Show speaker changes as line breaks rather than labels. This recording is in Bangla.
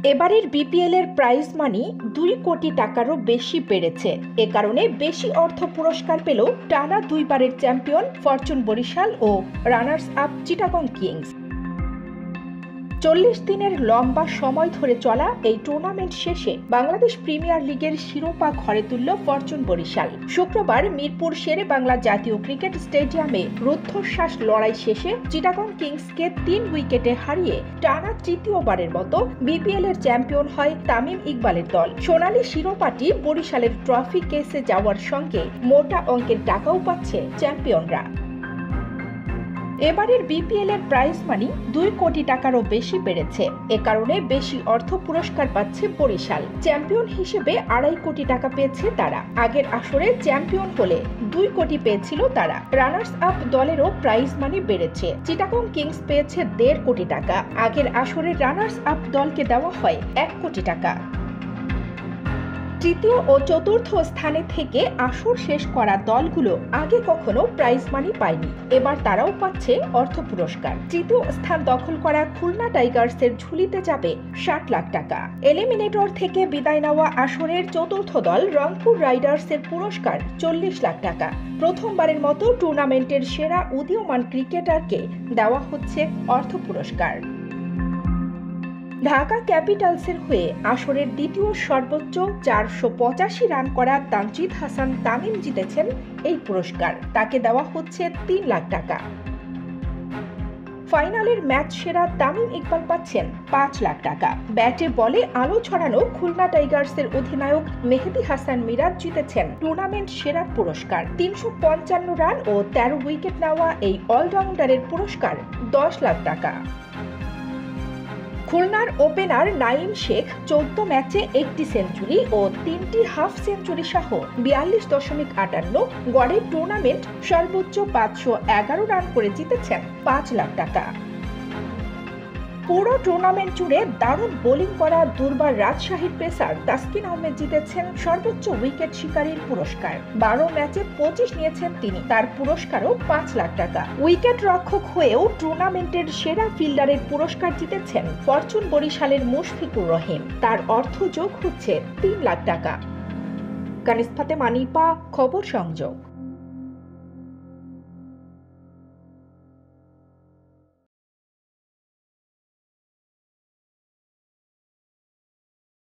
এবারের বিপিএল এর প্রাইজ মানি 2 কোটি টাকারও বেশি বেড়েছে। এ কারণে বেশি অর্থ পুরস্কার পেল টানা 2 বারের চ্যাম্পিয়ন ফরচুন বরিশাল ও রানার্স আপ চিটাগং কিংস। 40 দিনের লম্বা সময় ধরে চলা এই টুর্নামেন্ট শেষে বাংলাদেশ প্রিমিয়ার লিগের শিরোপা ঘরে তুলল ফরচুন বরিশাল। শুক্রবার মিরপুর শেরে বাংলা জাতীয় ক্রিকেট স্টেডিয়ামে রুদ্ধশ্বাস লড়াই শেষে চিটাগং কিংসকে 3 উইকেটে হারিয়ে টানা তৃতীয়বারের মতো বিপিএল এর চ্যাম্পিয়ন হয় তামিম ইকবালের দল। সোনালী শিরোপাটি বরিশালের ট্রফি কেসে যাওয়ার সঙ্গে মোটা অঙ্কের টাকাও পাচ্ছে চ্যাম্পিয়নরা। এবারের বিপিএল এর প্রাইজ মানি 2 কোটি টাকারও বেশি বেড়েছে। এ কারণে বেশি অর্থ পুরস্কার পাচ্ছে বরিশাল। চ্যাম্পিয়ন হিসেবে 2.5 কোটি টাকা পেয়েছে তারা। আগের আসরে চ্যাম্পিয়ন হলে 2 কোটি পেয়েছিল তারা। রানার্স আপ দলেরও প্রাইজ মানি বেড়েছে। চিটাগং কিংস পেয়েছে 1.5 কোটি টাকা। আগের আসরে রানার্স আপ দলকে দেওয়া হয় 1 কোটি টাকা। তৃতীয় ও চতুর্থ স্থানে থেকে আসর শেষ করা দলগুলো আগে কখনো প্রাইজ মানি পায়নি। এবার তারাও পাচ্ছে অর্থ পুরস্কার। তৃতীয় স্থান দখল করা খুলনা টাইগার্সের ঝুলিতে যাবে 60 লাখ টাকা। এলিমিনেটর থেকে বিদায় নেওয়া আসরের চতুর্থ দল রংপুর রাইডার্সের পুরস্কার 40 লাখ টাকা। প্রথমবারের মতো টুর্নামেন্টের সেরা উদীয়মান ক্রিকেটারকে দেওয়া হচ্ছে অর্থ পুরস্কার। ঢাকা ক্যাপিটালসের হয়ে আসরের দ্বিতীয় সর্বোচ্চ 485 রান করা তানজিদ হাসান তামিম জিতেছেন এই পুরস্কার। তাকে দেওয়া হচ্ছে 3 লাখ টাকা। ফাইনালের ম্যাচ সেরা তামিম ইকবাল পাচ্ছেন 5 লাখ টাকা। ব্যাটে বলে আলো ছড়ানো খুলনা টাইগার্সের অধিনায়ক মেহেদী হাসান মিরাজ জিতেছেন টুর্নামেন্ট সেরার পুরস্কার। 355 রান ও 13 উইকেট নেওয়া এই অলরাউন্ডারের পুরস্কার 10 লাখ টাকা। খুলনার ওপেনার নাঈম শেখ 14 ম্যাচে 1টি সেঞ্চুরি ও 3টি হাফ সেঞ্চুরি সহ 42.58 গড়ে টুর্নামেন্ট সর্বোচ্চ 511 রান করে জিতেছেন 5 লাখ টাকা। পুরো টুর্নামেন্ট জুড়ে দারুণ বোলিং করা দুর্বার রাজশাহীর পেসার তাসকিন আহমেদ জিতেছেন সর্বোচ্চ উইকেট শিকারীর পুরস্কার। 12 ম্যাচে 25 নিয়েছেন তিনি। তার পুরস্কারও 5 লাখ টাকা। উইকেট রক্ষক হয়েও টুর্নামেন্টের সেরা ফিল্ডারের পুরস্কার জিতেছেন ফরচুন বরিশালের মুশফিকুর রহিম। তার অর্থ যোগ হচ্ছে 3 লাখ টাকা। কানিস ফাতেমা নিপা, খবর সংযোগ।